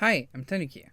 Hi, I'm Tanuki.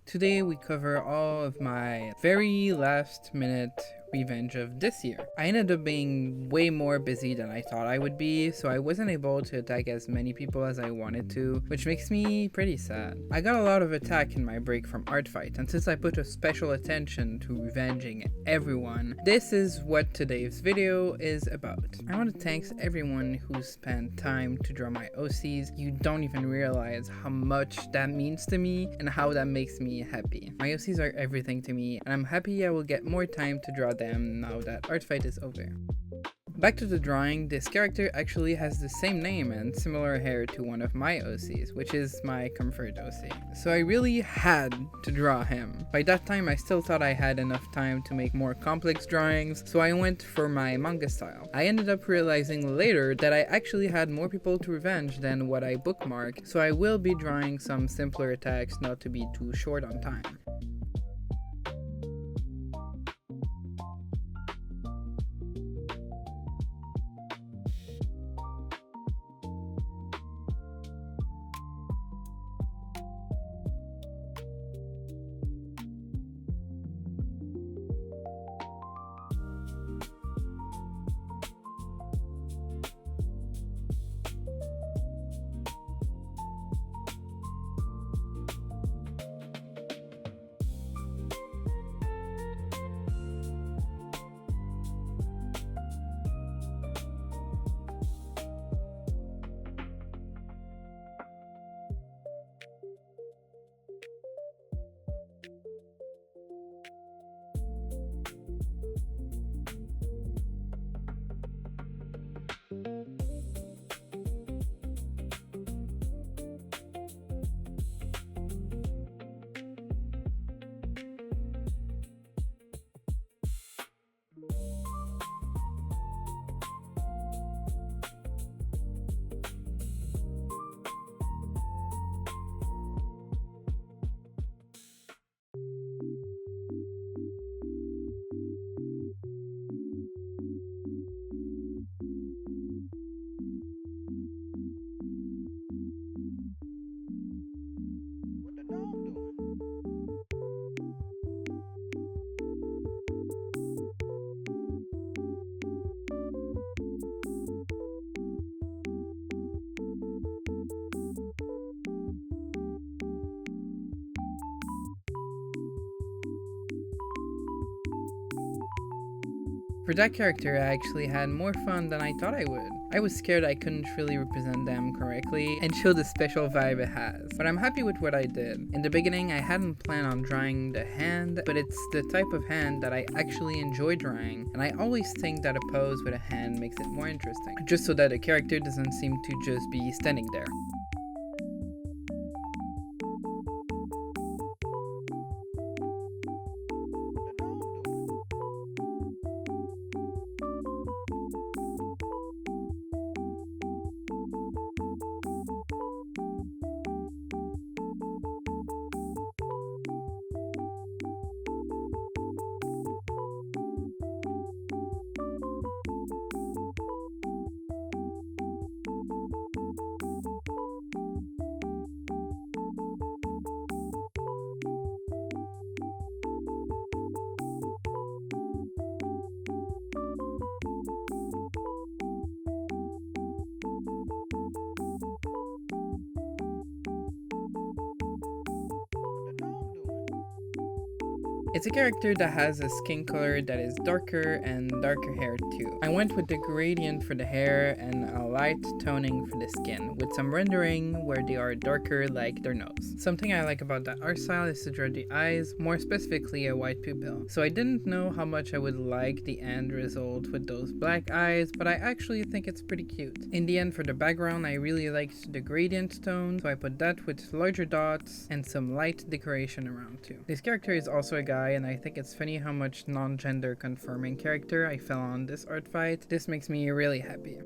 Today we cover all of my very last minute revenge of this year. I ended up being way more busy than I thought I would be, so I wasn't able to attack as many people as I wanted to, which makes me pretty sad. I got a lot of attack in my break from Artfight, and since I put a special attention to revenging everyone, this is what today's video is about. I want to thank everyone who spent time to draw my OCs. You don't even realize how much that means to me and how that makes me happy. My OCs are everything to me, and I'm happy I will get more time to draw them now that Artfight is over. Back to the drawing, this character actually has the same name and similar hair to one of my OCs, which is my comfort OC. So I really had to draw him. By that time I still thought I had enough time to make more complex drawings, so I went for my manga style. I ended up realizing later that I actually had more people to revenge than what I bookmarked, so I will be drawing some simpler attacks not to be too short on time. For that character, I actually had more fun than I thought I would. I was scared I couldn't really represent them correctly and show the special vibe it has, but I'm happy with what I did. In the beginning, I hadn't planned on drawing the hand, but it's the type of hand that I actually enjoy drawing, and I always think that a pose with a hand makes it more interesting, just so that the character doesn't seem to just be standing there. It's a character that has a skin color that is darker and darker hair too. I went with the gradient for the hair and a light toning for the skin, with some rendering where they are darker like their nose. Something I like about that art style is to draw the eyes, more specifically a white pupil. So I didn't know how much I would like the end result with those black eyes, but I actually think it's pretty cute. In the end, for the background, I really liked the gradient tone, so I put that with larger dots and some light decoration around too. This character is also a guy, and I think it's funny how much non-gender conforming character I fell on this art fight. This makes me really happy.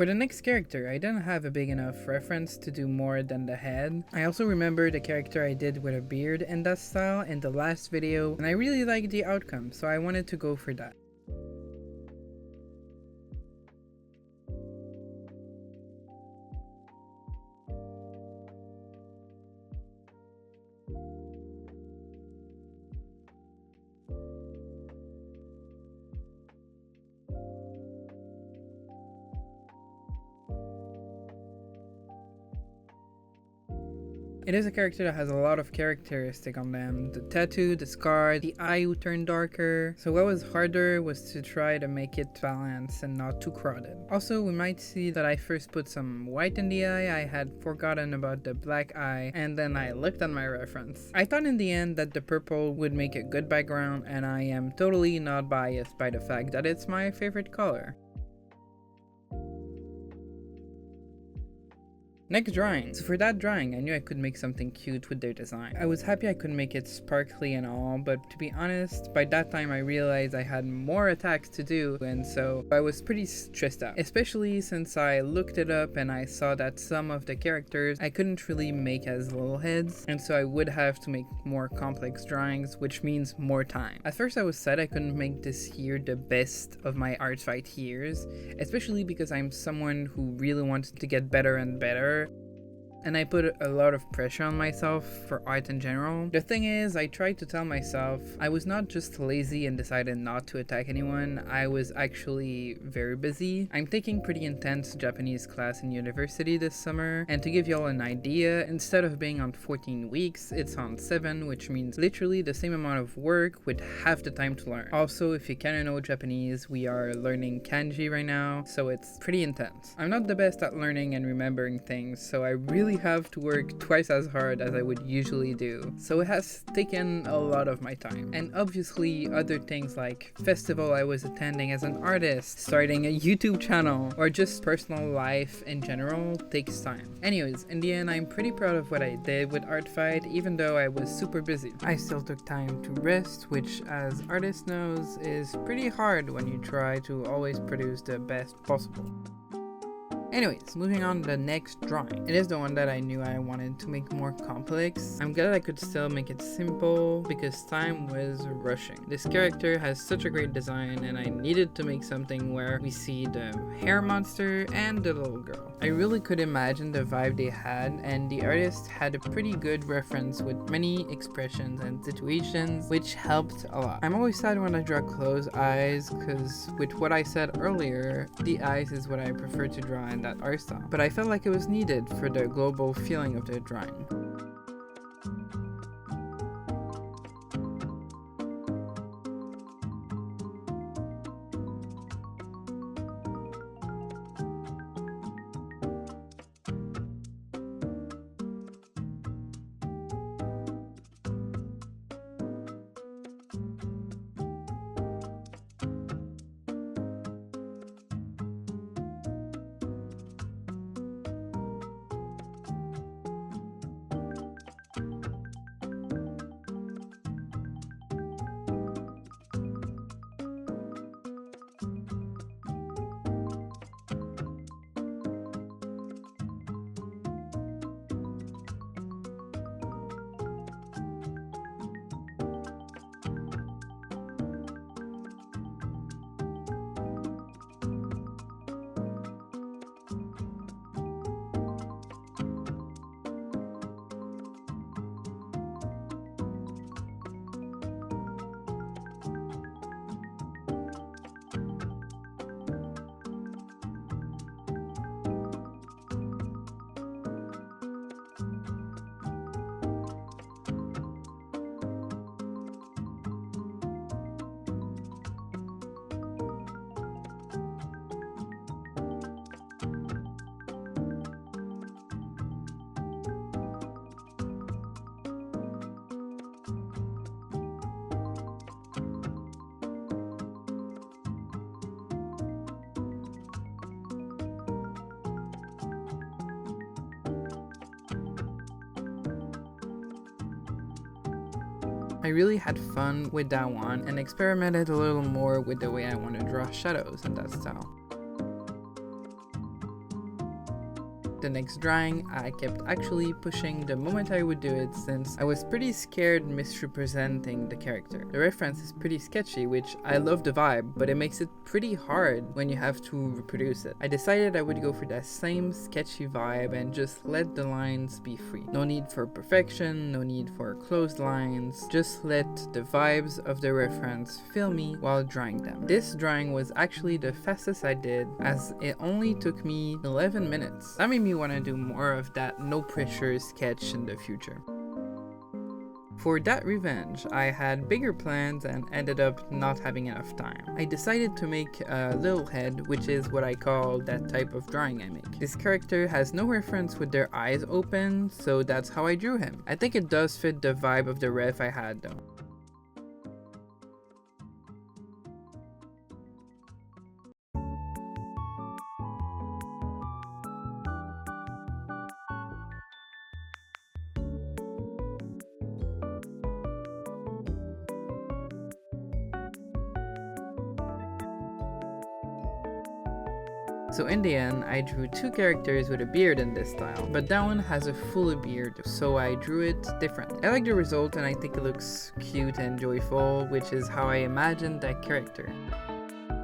For the next character, I didn't have a big enough reference to do more than the head. I also remember the character I did with a beard in that style in the last video, and I really liked the outcome, so I wanted to go for that. It is a character that has a lot of characteristic on them. The tattoo, the scar, the eye who turned darker. So what was harder was to try to make it balanced and not too crowded. Also, we might see that I first put some white in the eye. I had forgotten about the black eye, and then I looked at my reference. I thought in the end that the purple would make a good background, and I am totally not biased by the fact that it's my favorite color. Next drawing. So for that drawing, I knew I could make something cute with their design. I was happy I could make it sparkly and all, but to be honest, by that time I realized I had more attacks to do, and so I was pretty stressed out. Especially since I looked it up and I saw that some of the characters I couldn't really make as little heads, and so I would have to make more complex drawings, which means more time. At first I was sad I couldn't make this year the best of my Artfight years, especially because I'm someone who really wanted to get better and better, and I put a lot of pressure on myself for art in general. The thing is, I tried to tell myself I was not just lazy and decided not to attack anyone, I was actually very busy. I'm taking pretty intense Japanese class in university this summer, and to give y'all an idea, instead of being on 14 weeks, it's on 7, which means literally the same amount of work with half the time to learn. Also, if you kinda know Japanese, we are learning kanji right now, so it's pretty intense. I'm not the best at learning and remembering things, so I really have to work twice as hard as I would usually do, so it has taken a lot of my time. And obviously other things like festival I was attending as an artist, starting a YouTube channel, or just personal life in general takes time. Anyways, in the end I'm pretty proud of what I did with Artfight, even though I was super busy. I still took time to rest, which as artist knows is pretty hard when you try to always produce the best possible. Anyways, moving on to the next drawing. It is the one that I knew I wanted to make more complex. I'm glad I could still make it simple because time was rushing. This character has such a great design and I needed to make something where we see the hair monster and the little girl. I really could imagine the vibe they had, and the artist had a pretty good reference with many expressions and situations, which helped a lot. I'm always sad when I draw closed eyes because with what I said earlier, the eyes is what I prefer to draw in that art style, but I felt like it was needed for the global feeling of the drawing. I really had fun with that one and experimented a little more with the way I want to draw shadows in that style. the next drawing, I kept actually pushing the moment I would do it since I was pretty scared misrepresenting the character. The reference is pretty sketchy, which I love the vibe, but it makes it pretty hard when you have to reproduce it. I decided I would go for that same sketchy vibe and just let the lines be free. No need for perfection, no need for closed lines, just let the vibes of the reference fill me while drawing them. This drawing was actually the fastest I did, as it only took me 11 minutes. That made me want to do more of that no pressure sketch in the future. For that revenge, I had bigger plans and ended up not having enough time. I decided to make a little head, which is what I call that type of drawing I make. This character has no reference with their eyes open, so that's how I drew him. I think it does fit the vibe of the ref I had though. So in the end, I drew two characters with a beard in this style, but that one has a full beard, so I drew it different. I like the result and I think it looks cute and joyful, which is how I imagined that character.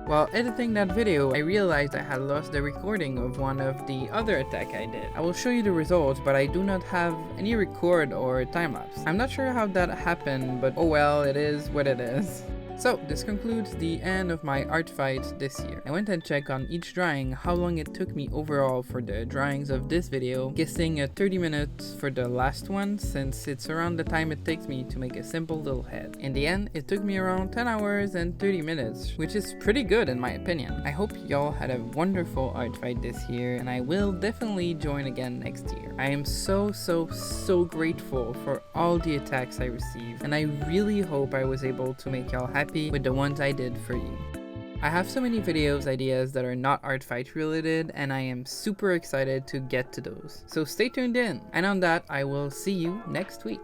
While editing that video, I realized I had lost the recording of one of the other attack I did. I will show you the results, but I do not have any record or time-lapse. I'm not sure how that happened, but oh well, it is what it is. So this concludes the end of my art fight this year. I went and checked on each drawing how long it took me overall for the drawings of this video, guessing 30 minutes for the last one since it's around the time it takes me to make a simple little head. In the end, it took me around 10 hours and 30 minutes, which is pretty good in my opinion. I hope y'all had a wonderful art fight this year, and I will definitely join again next year. I am so grateful for all the attacks I received, and I really hope I was able to make y'all happy with the ones I did for you. I have so many videos ideas that are not art fight related, and I am super excited to get to those. So stay tuned in, and on that I will see you next week.